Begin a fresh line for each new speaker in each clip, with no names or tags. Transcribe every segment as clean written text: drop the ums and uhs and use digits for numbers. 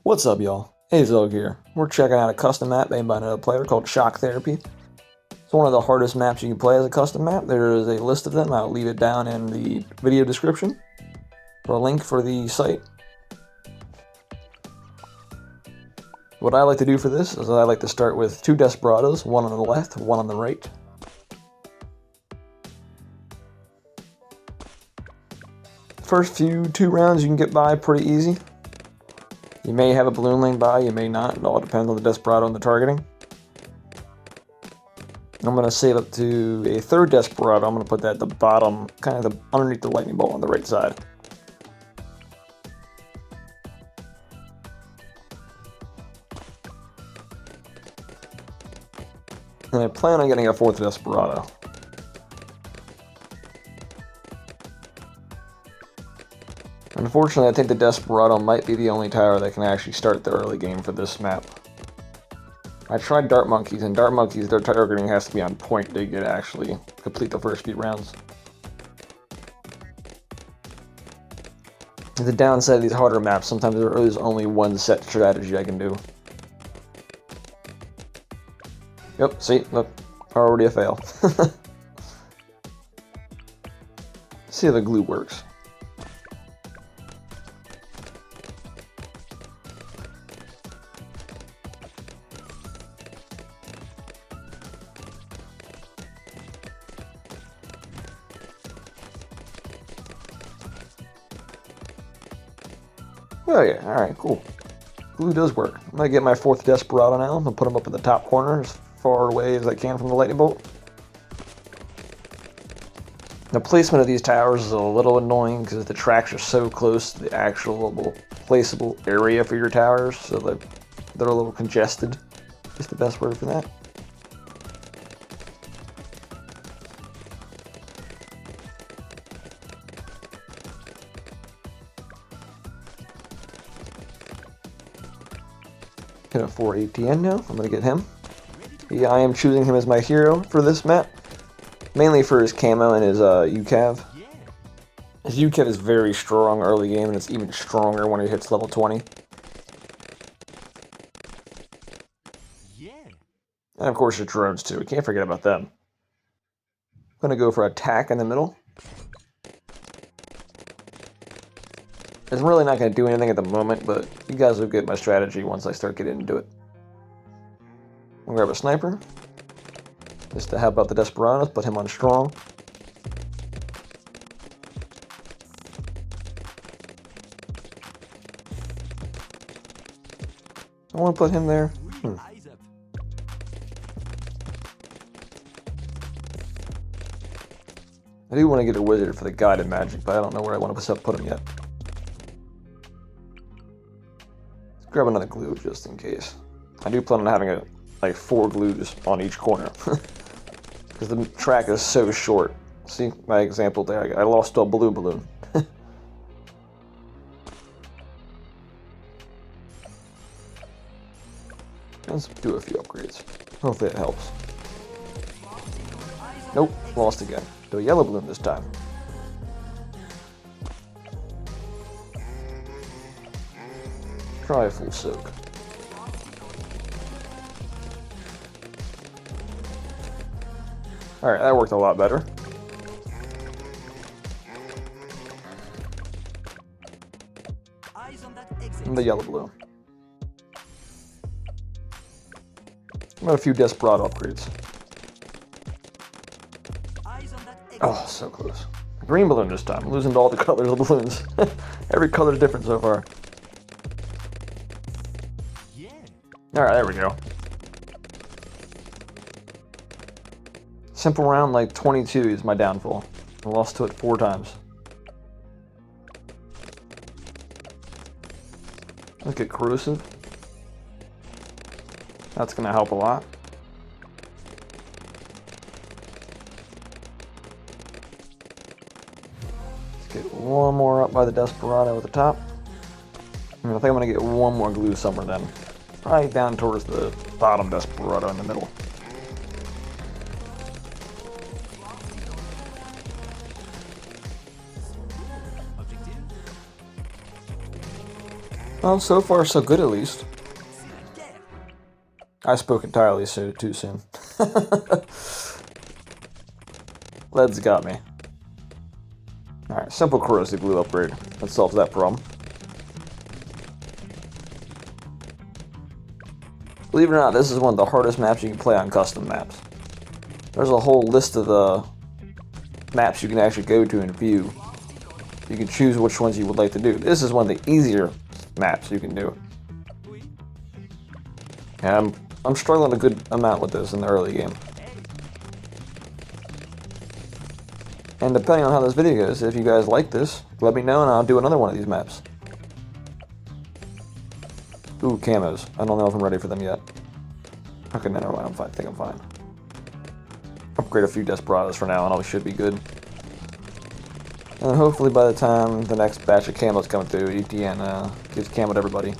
What's up, y'all? Azog here. We're checking out a custom map made by another player called Shock Therapy. It's one of the hardest maps you can play as a custom map. There is a list of them. I'll leave it down in the video description for a link for the site. What I like to do for this is I like to start with two Desperados, one on the left, one on the right. First two rounds you can get by pretty easy. You may have a balloon lane by, you may not. It all depends on the Desperado and the targeting. I'm going to save up to a third Desperado. I'm going to put that at the bottom, kind of underneath the lightning bolt on the right side. And I plan on getting a fourth Desperado. Unfortunately, I think the Desperado might be the only tower that can actually start the early game for this map. I tried Dart Monkeys, and Dart Monkeys, their targeting has to be on point to get actually complete the first few rounds. The downside of these harder maps, sometimes there is only one set strategy I can do. Yep, see, look, already a fail. See how the glue works. Oh yeah, alright, cool. Glue does work. I'm gonna get my fourth Desperado now. I'm gonna put him up in the top corner as far away as I can from the lightning bolt. The placement of these towers is a little annoying because the tracks are so close to the actual placeable area for your towers, so they're a little congested. Is the best word for that. Hit a 4 ATN now. I'm gonna get him. Yeah, I am choosing him as my hero for this map, mainly for his camo and his UCAV. His UCAV is very strong early game, and it's even stronger when he hits level 20. And of course your drones too. We can't forget about them. I'm gonna go for attack in the middle. It's really not going to do anything at the moment, but you guys will get my strategy once I start getting into it. I'm going to grab a sniper, just to help out the Desperados, put him on strong. I want to put him there. I do want to get a wizard for the guided magic, but I don't know where I want to put him yet. Grab another glue just in case. I do plan on having like 4 glues on each corner because the track is so short. See my example there? I lost a blue balloon. Let's do a few upgrades. Hopefully it helps. Nope, lost again. Do a yellow balloon this time. Try a full soak. Alright, that worked a lot better. And the yellow balloon. Got a few Desperado upgrades. Oh, so close. Green balloon this time. I'm losing to all the colors of balloons. Every color is different so far. Alright, there we go. Simple round like 22 is my downfall. I lost to it 4 times. Look at corrosive. That's going to help a lot. Let's get one more up by the Desperado at the top. And I think I'm going to get one more glue somewhere then. Right down towards the bottom Desperado in the middle. Well, so far so good at least. I spoke entirely too soon. Lead's got me. Alright, simple corrosive glue upgrade. That solves that problem. Believe it or not, this is one of the hardest maps you can play on custom maps. There's a whole list of the maps you can actually go to and view. You can choose which ones you would like to do. This is one of the easier maps you can do. And I'm struggling a good amount with this in the early game. And depending on how this video goes, if you guys like this, let me know and I'll do another one of these maps. Ooh, camos. I don't know if I'm ready for them yet. Okay, never mind. I'm fine. I think I'm fine. Upgrade a few Desperados for now and I should be good. And hopefully by the time the next batch of camos come through, ETN gives camo to everybody.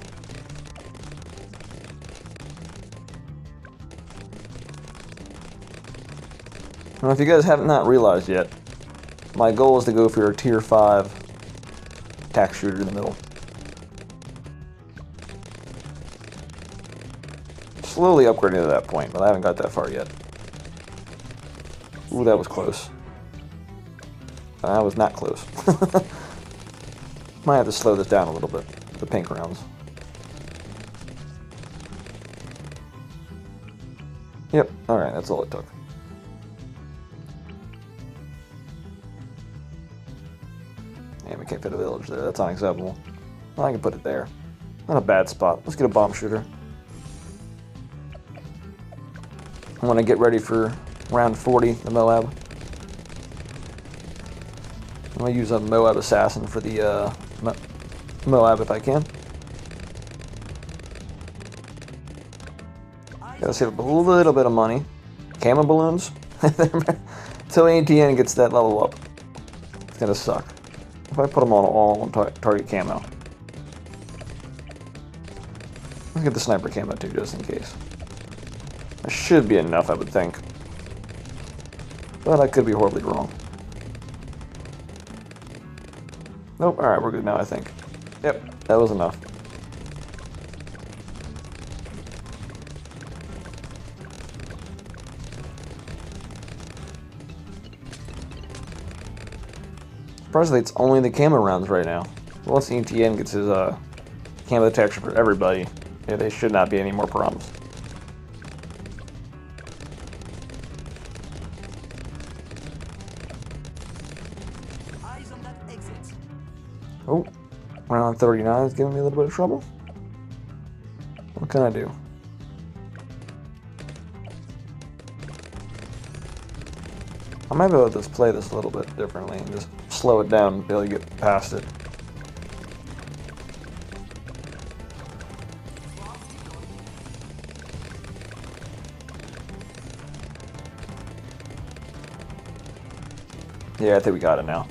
Now, if you guys have not realized yet, my goal is to go for your tier 5 tack shooter in the middle. Slowly upgrading to that point, but I haven't got that far yet. Ooh, that was close. That was not close. Might have to slow this down a little bit, the pink rounds. Yep, alright, that's all it took. And we can't fit a village there, that's unacceptable. Well, I can put it there. Not a bad spot. Let's get a bomb shooter. I want to get ready for round 40, the Moab. I'm going to use a Moab Assassin for the Moab if I can. Gotta save up a little bit of money. Camo balloons? Until ATN gets that level up. It's gonna suck. If I put them all on target camo. Let's get the sniper camo too, just in case. That should be enough, I would think. But I could be horribly wrong. Nope, alright, we're good now, I think. Yep, that was enough. Surprisingly, it's only the camo rounds right now. Once ETN gets his camo detection for everybody, yeah, there should not be any more problems. Oh, round 39 is giving me a little bit of trouble. What can I do? I might be able to just play this a little bit differently and just slow it down and be able to get past it. Yeah, I think we got it now.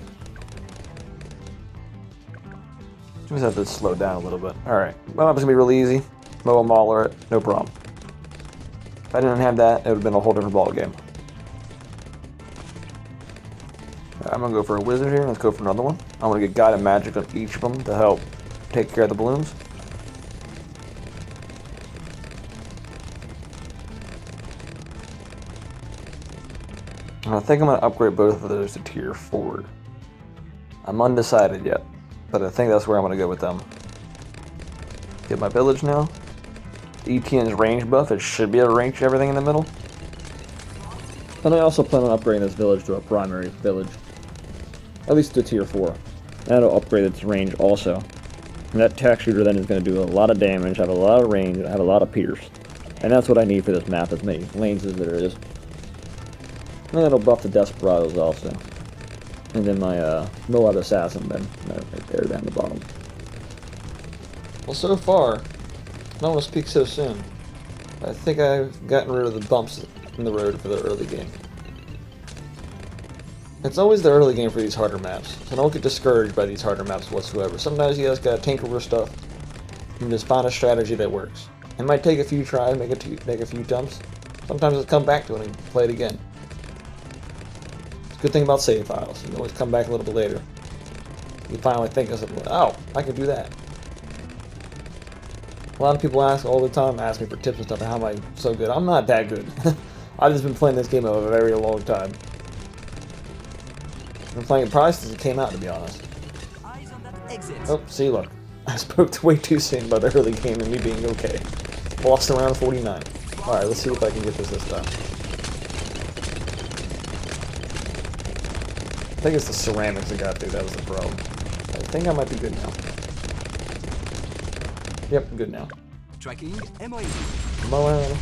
Just have to slow down a little bit. Alright, well, it's gonna be really easy. Mow and mauler it, no problem. If I didn't have that, it would have been a whole different ball game. I'm gonna go for a wizard here. Let's go for another one. I'm gonna get guided magic on each of them to help take care of the balloons. And I think I'm gonna upgrade both of those to tier 4. I'm undecided yet, but I think that's where I'm gonna go with them. Get my village now. ETN's range buff, it should be able to range everything in the middle. And I also plan on upgrading this village to a primary village. At least to tier 4. That'll upgrade its range also. And that tack shooter then is going to do a lot of damage, have a lot of range, and have a lot of pierce. And that's what I need for this map, as many lanes as there is. And that'll buff the Desperados also. And then my Moab Assassin then, right there down the bottom. Well, so far, I don't want to speak so soon. I think I've gotten rid of the bumps in the road for the early game. It's always the early game for these harder maps, so don't get discouraged by these harder maps whatsoever. Sometimes you guys gotta tinker with stuff and just find a strategy that works. It might take a few tries, make a few jumps. Sometimes it's come back to it and play it again. It's a good thing about save files. You can always come back a little bit later. You finally think of something, oh, I can do that. A lot of people ask all the time, ask me for tips and stuff, and how am I so good? I'm not that good. I've just been playing this game a very long time. I've been playing it probably since it came out, to be honest. Oh, see, look. I spoke way too soon about the early game and me being okay. Lost around 49. Alright, let's see if I can get this time. I think it's the ceramics I got through, that was the problem. I think I might be good now. Yep, I'm good now.
Tracking
Moab.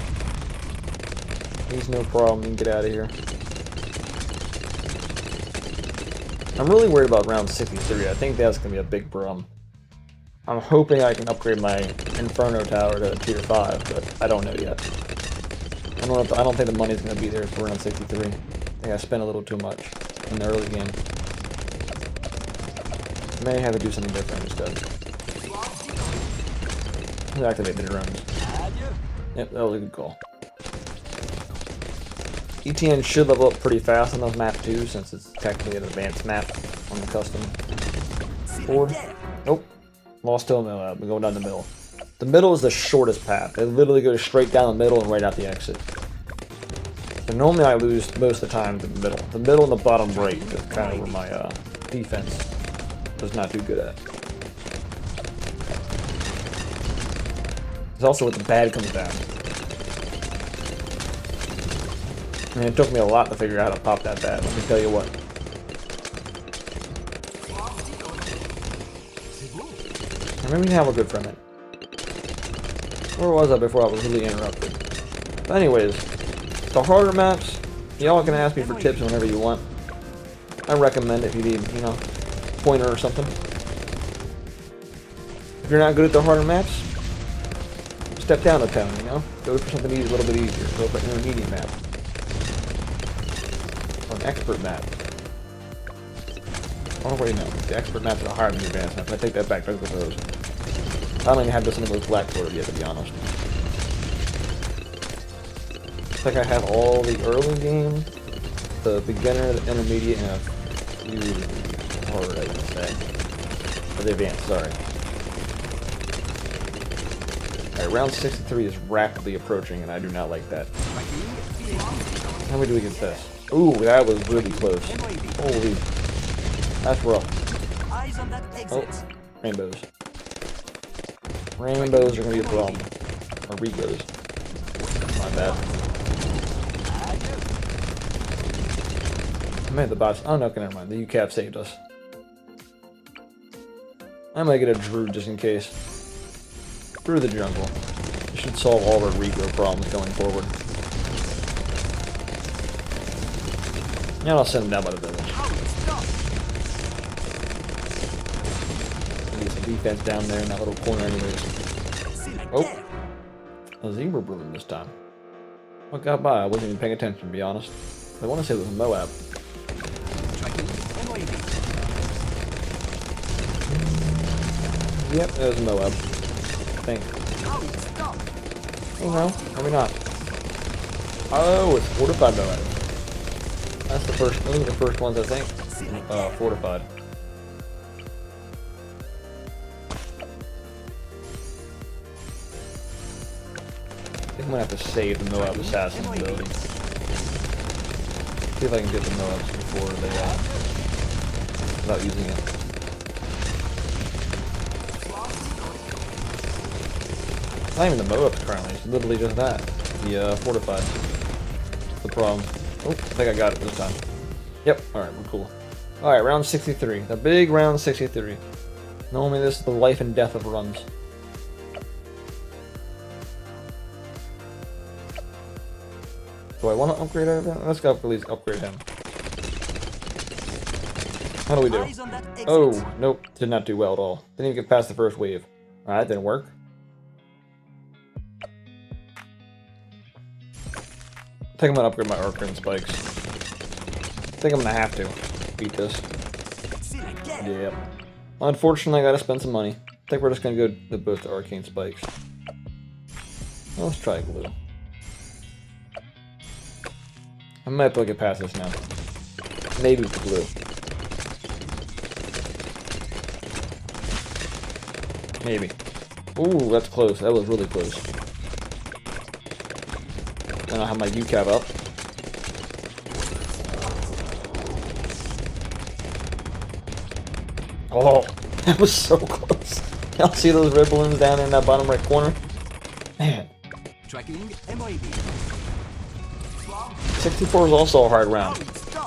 He's no problem, you can get out of here. I'm really worried about round 63. I think that's going to be a big problem. I'm hoping I can upgrade my Inferno Tower to tier 5, but I don't know yet. I don't think the money's going to be there for round 63. I think I spent a little too much in the early game. May have to do something different instead. Let's activate the drones. Yep, that was a good call. ETN should level up pretty fast on those map too, since it's technically an advanced map on the custom. Forward. Nope. Lost to a middle. We're going down the middle. The middle is the shortest path. It literally goes straight down the middle and right out the exit. But normally I lose most of the time to the middle. The middle and the bottom right is kind of where my defense was not too good at. It's also where the bad comes down. I mean, it took me a lot to figure out how to pop that bad, let me tell you what. I maybe have a good from it. Where was I before I was really interrupted? But anyways, the harder maps, y'all can ask me for tips whenever you want. I recommend it if you need, you know, pointer or something. If you're not good at the harder maps, step down a tone, you know? Go for something a little bit easier. Go for an intermediate map. Or an expert map. Oh, wait, no. The expert maps are higher than the advanced maps. I take that back. Don't go for those. I don't even have this in the black border yet, to be honest. It's like I have all the early game, the beginner, the intermediate, and a few hard, I can say. Or the advanced, sorry. Alright, round 63 is rapidly approaching, and I do not like that. How many do we get this? Ooh, that was really close. Holy. That's rough. Oh, rainbows. Rainbows are going to be a problem. Or regos. My bad. I made the bots. Oh no, never mind. The UCAV saved us. I might get a Drew just in case. Through the jungle. This should solve all of our regrow problems going forward. Yeah, I'll send them down by the village. Get some defense down there in that little corner anyways. Oh! A zebra bloom this time. What got by? I wasn't even paying attention, to be honest. I want to say it was a Moab. Yep, it was a Moab. I think. Oh no, maybe not. Oh, it's fortified Moab. That's the first, those are the first ones I think. Fortified. I think I'm gonna have to save the Moab Assassin ability. See if I can get the Moabs before they, without using it. It's not even the Moabs currently, it's literally just that. The, fortified. That's the problem. Oh, I think I got it this time. Yep, alright, we're cool. Alright, round 63. The big round 63. Normally this is the life and death of runs. Do I want to upgrade everything? Let's go at least upgrade him. How do we do? Oh, nope. Did not do well at all. Didn't even get past the first wave. Alright, didn't work. I think I'm gonna upgrade my arcane spikes. I think I'm gonna have to beat this. Yeah. Unfortunately, I gotta spend some money. I think we're just gonna go to both the arcane spikes. Well, let's try glue. I might be able to get past this now. Maybe with glue. Maybe. Ooh, that's close. That was really close. And I have my UCAV up. Oh, that was so close. Y'all see those red balloons down in that bottom right corner? Man. 64 is also a hard round.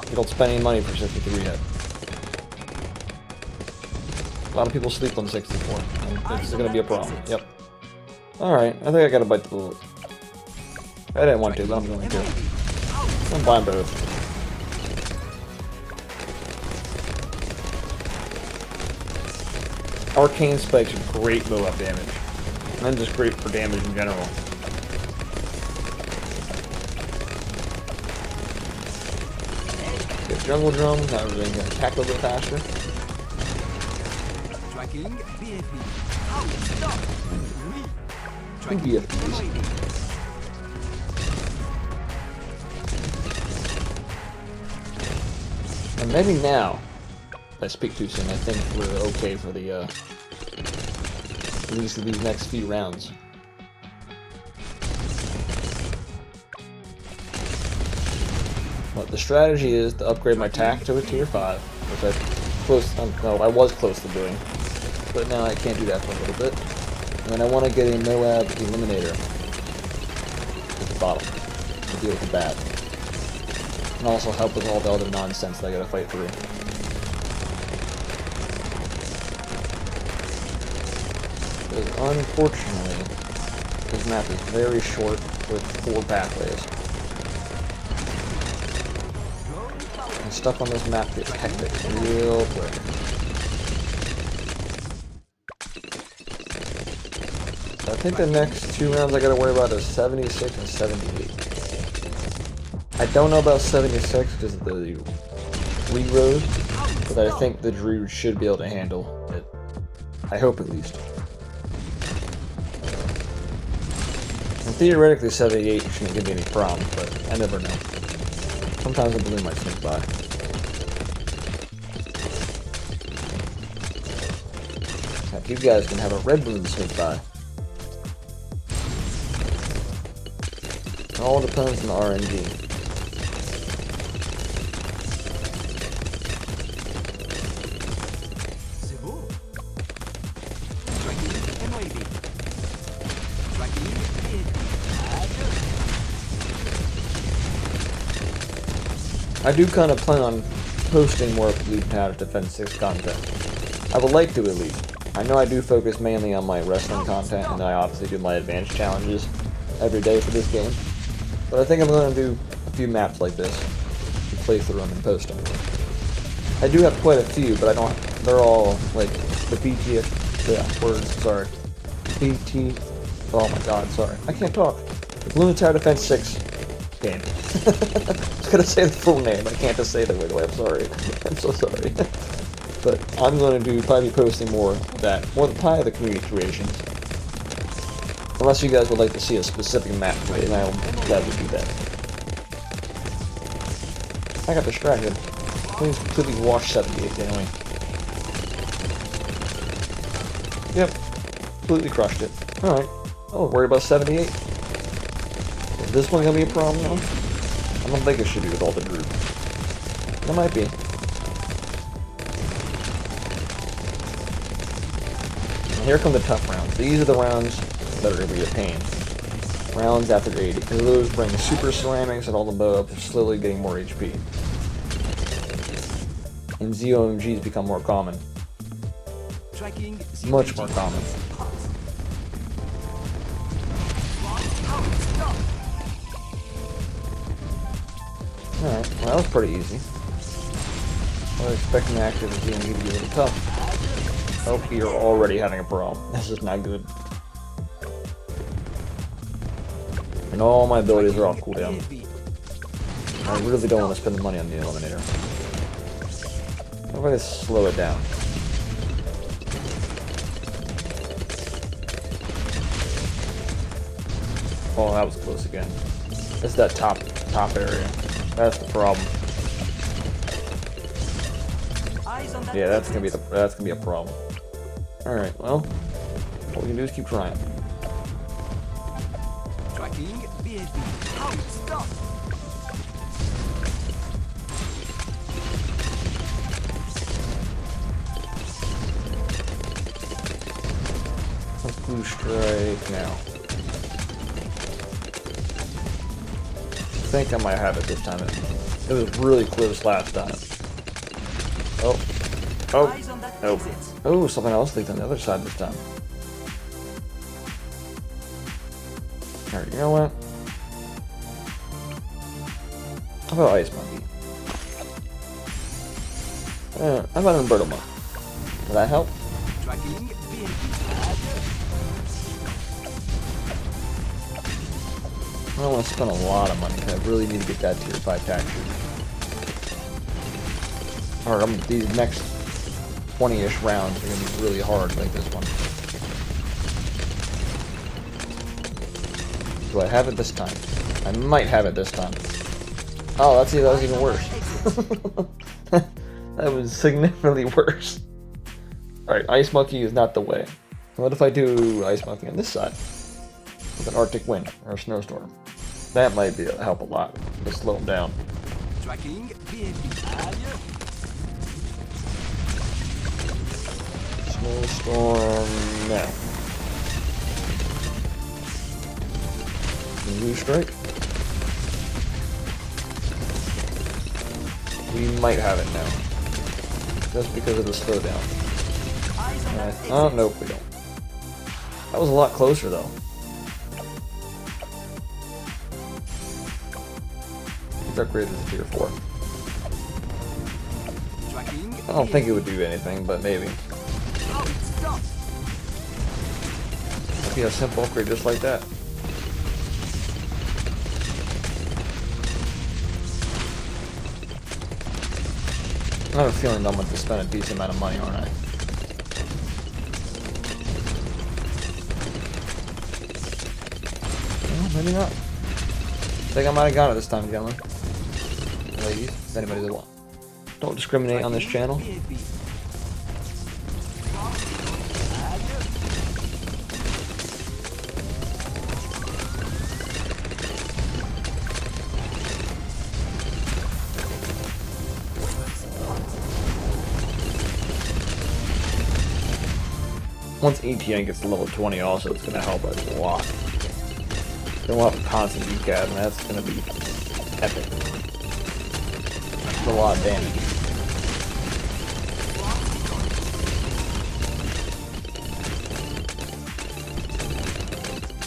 You don't spend any money for 63 yet. A lot of people sleep on 64. This is going to be a problem. Yep. Alright, I think I got to bite the bullet. I didn't want to, but I'm going to. I'm buying both. Arcane spikes are great blow-up damage. And just great for damage in general. Get jungle drums, now everything can attack a little bit faster. BFBs. And maybe now, if I speak too soon, I think we're okay for the, at least these next few rounds. But the strategy is to upgrade my tack to a tier 5, which I was close to doing, but now I can't do that for a little bit. And then I want to get a Moab Eliminator at the bottom to deal with the bat. And also help with all the other nonsense that I gotta fight through. Because unfortunately, this map is very short with 4 pathways. And stuff on this map gets hectic real quick. So I think the next 2 rounds I gotta worry about is 76 and 78. I don't know about 76 because of the reroad, but I think the Druid should be able to handle it. I hope at least. And theoretically 78 shouldn't give me any problems, but I never know. Sometimes a balloon might sneak by. Heck, you guys can have a red balloon sneak by. It all depends on the RNG. I do kind of plan on posting more Elite Powers Defense 6 content. I would like to at least. I know I do focus mainly on my wrestling content, and I obviously do my advanced challenges every day for this game. But I think I'm going to do a few maps like this, and play through them and post them. I do have quite a few, but I don't, they're all like the oh my god, sorry. I can't talk. The Balloon Tower Defense 6 game. I was gonna say the full name, I can't just say it the way, I'm sorry. I'm so sorry. But I'm gonna probably posting more of that, more probably the community creations. Unless you guys would like to see a specific map play, and I'll gladly do that. I got distracted. Please completely wash 78, didn't we? Yep. Completely crushed it. Alright. Oh, worried about 78? Is this one gonna be a problem now? I don't think it should be with all the group. It might be. And here come the tough rounds. These are the rounds that are gonna be a pain. Rounds after 80. Because those bring super ceramics and all the bow-ups are slowly getting more HP. And ZOMGs become more common. Much more common. Alright, well that was pretty easy. I was expecting the active ZOMG to be a little tough. Oh, you're already having a problem. This is not good. And all my abilities are off cooldown. I really don't want to spend the money on the Eliminator. How about I slow it down? Oh, that was close again. It's that top area. That's the problem. Yeah, that's gonna be a problem. All right, well, All we can do is keep trying.
Tracking BTD. How stop.
Let's blue strike now. I think I might have it this time. It was really close last time. Oh. Oh. Oh. Oh, something else leaked on the other side this time. Alright, you know what? How about Ice Monkey? How about Umberto Monk? Will that help?
Tracking
I don't want to spend a lot of money because I really need to get that tier 5 taxi. Alright, these next 20-ish rounds are going to be really hard like this one. Do I have it this time? I might have it this time. Oh, that was even worse. That was significantly worse. Alright, Ice Monkey is not the way. What if I do Ice Monkey on this side? With an Arctic wind or a snowstorm? That might help a lot to slow him down.
Tracking
Snowstorm now. Blue strike. We might have it now. Just because of the slowdown. Oh, nope, we don't. That was a lot closer though. Let's upgrade this to tier 4. I don't think it would do anything, but maybe. It'd be a simple upgrade just like that. I have a feeling I'm going to spend a decent amount of money, aren't I? Well, maybe not. I think I might have got it this time, gentlemen. Ladies, if anybody does want. Don't discriminate on this channel. Once ETN gets to level 20 also, it's going to help us a lot. Then we'll have a constant UCAV, and that's going to be epic. That's a lot of damage.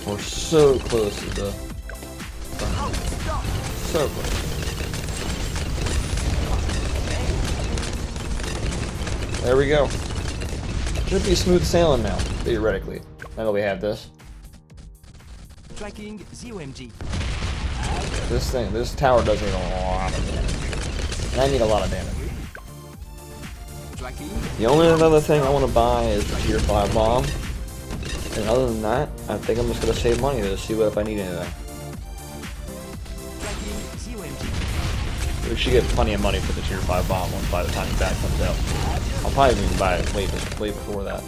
We're so close to the front. So close. There we go. Should be smooth sailing now, theoretically. Now that we have this.
Tracking ZOMG.
This tower does need a lot of damage. And I need a lot of damage. The only other thing I want to buy is the tier 5 bomb. And other than that, I think I'm just going to save money to see what if I need anything. We should get plenty of money for the tier 5 bomb once by the time that comes out. I'll probably even buy it way before that.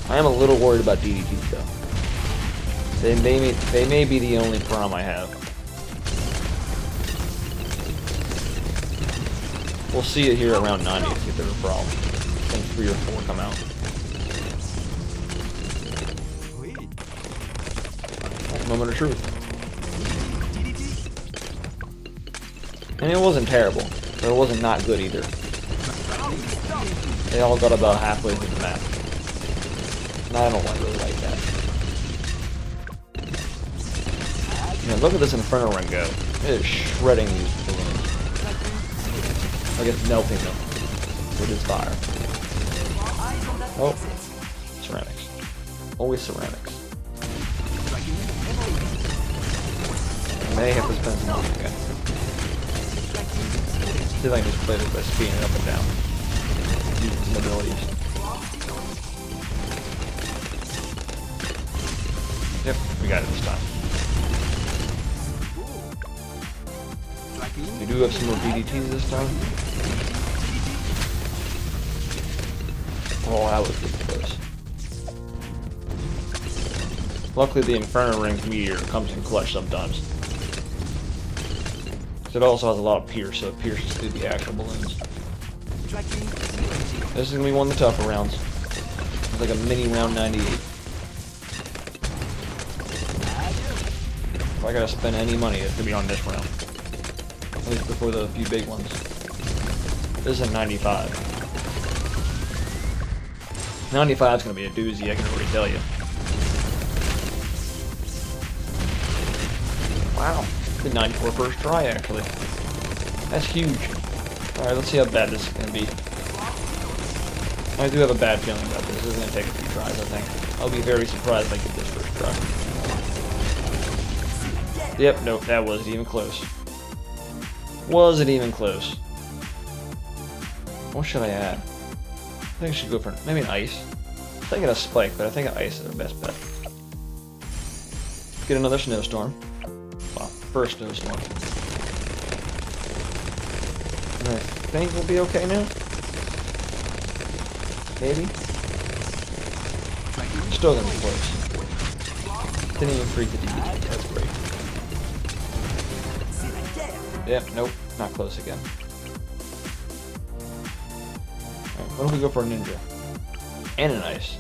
I am a little worried about DDTs though. They may be the only problem I have. We'll see it here around 90 if there's a problem. When 3 or 4 come out. Moment of truth. And it wasn't terrible, but it wasn't not good either. They all got about halfway through the map. And I don't really like that. Man, look at this Inferno ring go. It is shredding these balloons. Like it's melting them with its fire. Oh, ceramics. Always ceramics. I may have to spend some money again. See if I can just play this by speeding it up and down. Using some abilities. Yep, we got it this time. We do have some more BDTs this time. Oh, that was pretty close. Luckily, the Inferno Ring meteor comes in clutch sometimes. It also has a lot of pierce, so it pierces through the actual balloons. This is going to be one of the tougher rounds. It's like a mini round 98. If I gotta spend any money, it's going to be on this round. At least before the few big ones. This is a 95. 95 is going to be a doozy, I can already tell you. Wow. The 94 first try, actually. That's huge. Alright, let's see how bad this is going to be. I do have a bad feeling about this. This is going to take a few tries, I think. I'll be very surprised if I get this first try. Yep, nope, that wasn't even close. Was it even close? What should I add? I think I should go for maybe an ice. I'm thinking a spike, but I think an ice is the best bet. Get another snowstorm. First snowstorm. And I think we'll be okay now. Maybe. Still gonna be close. Didn't even freak the DBT. That's great. Yep. Nope. Not close again. Alright, what if we go for a ninja and an ice?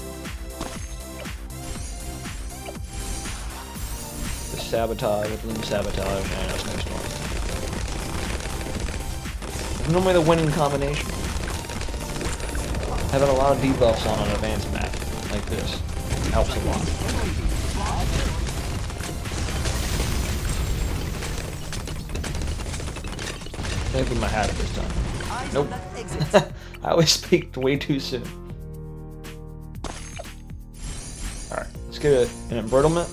Sabotage, balloon sabotage, and a snowstorm. It's normally the winning combination. Having a lot of debuffs on an advanced map like this helps a lot. I think we might have it this time. Nope. I always speak way too soon. Alright, let's get an embrittlement.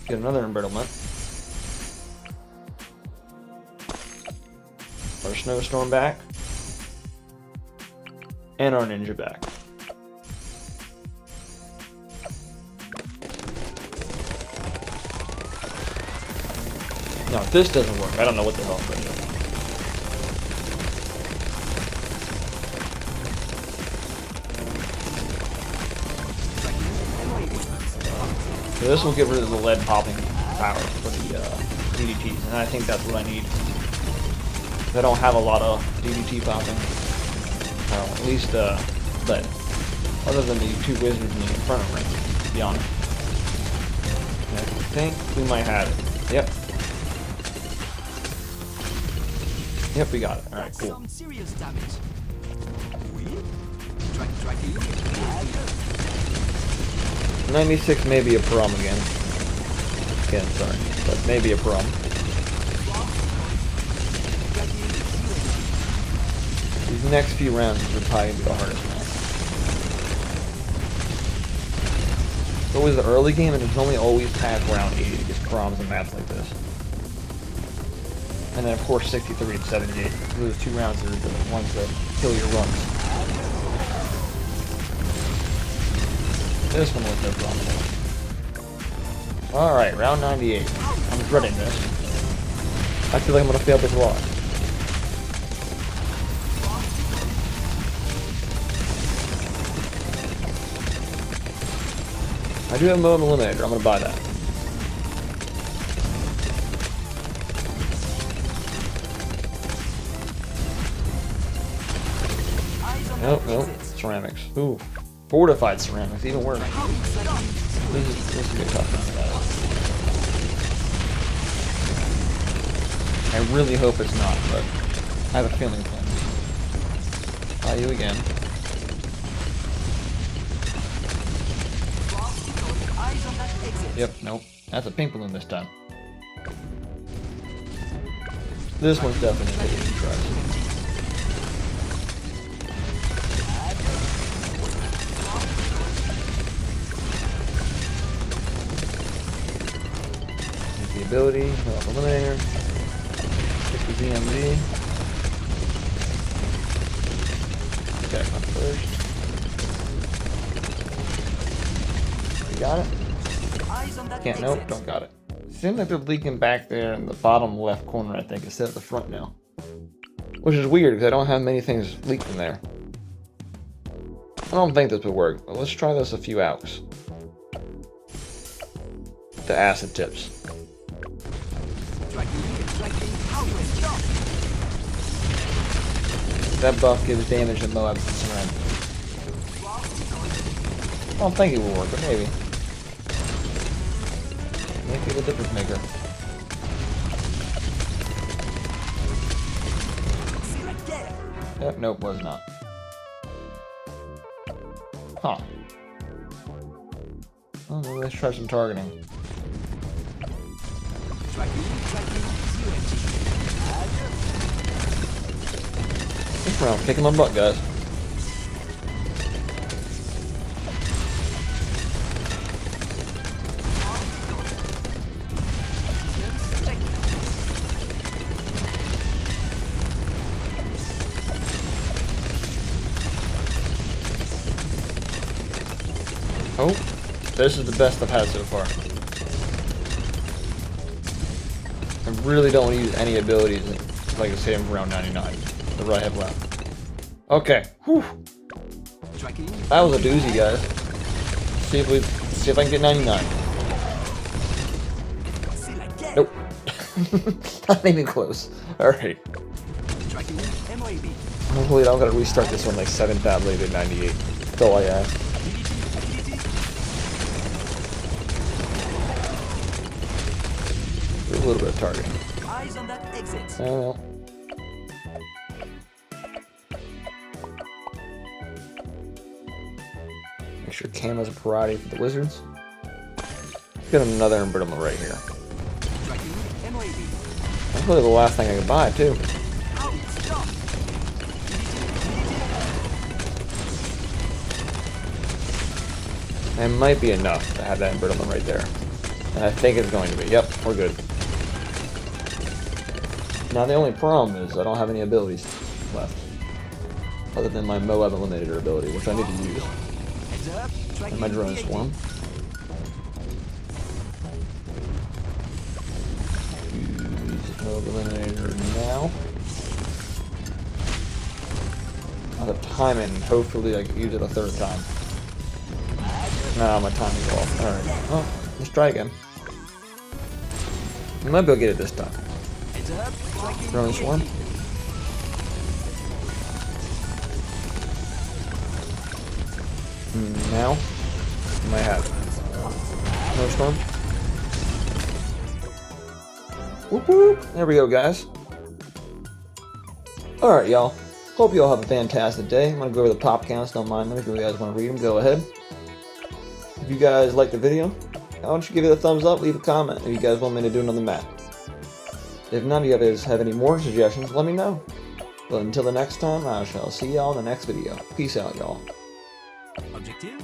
Get another embrittlement. Our snowstorm back. And our ninja back. Now if this doesn't work, I don't know what the hell I'm going to do. So this will get rid of the lead popping power for the DDTs, and I think that's what I need. I don't have a lot of DDT popping. At least lead. Other than the two wizards in the Inferno Ring, to be honest. And I think we might have it. Yep. Yep, we got it. Alright, cool. 96 may be a problem again. Again, sorry. But maybe a problem. These next few rounds are probably going to be the hardest rounds. It's always the early game, and it's only always past round 80 to get problems in maps like this. And then, of course, 63 and 78. Those two rounds are the ones that kill your runs. This one was no problem. Alright, round 98. I'm dreading this. I feel like I'm going to fail this a lot. I do have a mode eliminator. I'm going to buy that. Nope, nope. Ceramics. Ooh. Fortified ceramics, even worse. This is a good tough round. I really hope it's not, but I have a feeling it's going to. Try you again. Yep, nope. That's a pink balloon this time. This one's definitely going to be tries. The ability, eliminator, pick the ZMZ. Attack on first. You got it? Can't, nope, don't got it. Seems like they're leaking back there in the bottom left corner, I think, instead of the front now. Which is weird, because I don't have many things leak from there. I don't think this would work, but let's try this a few outs. The acid tips. That buff gives damage to Moab and Surrender. I don't think it will work, but maybe. Maybe the difference maker. Yep, nope, was not. Huh. Oh, maybe let's try some targeting. This round, kicking my butt, guys. Oh, this is the best I've had so far. I really don't want to use any abilities like I say I'm around 99. The right I have left. Okay. Whew. That was a doozy, guys. See if I can get 99. Nope. Not even close. Alright. Hopefully I don't gotta restart this one like 7 tab later 98. That's all I ask. A little bit of targeting.
Eyes on that exit.
Well. Make sure Cam has a priority for the wizards. Get another embrittlement right here. That's really the last thing I can buy, too. It might be enough to have that embrittlement right there. And I think it's going to be. Yep, we're good. Now the only problem is I don't have any abilities left. Other than my Moab Eliminator ability, which I need to use. And my drone swarm. Use Moab Eliminator now. I'll have timing, hopefully I can use it a third time. Nah, my timing's off. Alright. Oh, let's try again. I might be able to get it this time. Drone swarm. Now, I might have no storm. Whoop whoop! There we go, guys. All right, y'all. Hope you all have a fantastic day. I'm gonna go over the pop counts. Don't mind them. If you guys want to read them, go ahead. If you guys like the video, why don't you give it a thumbs up? Leave a comment if you guys want me to do another map. If none of you guys have any more suggestions, let me know. But until the next time, I shall see y'all in the next video. Peace out, y'all.
Objective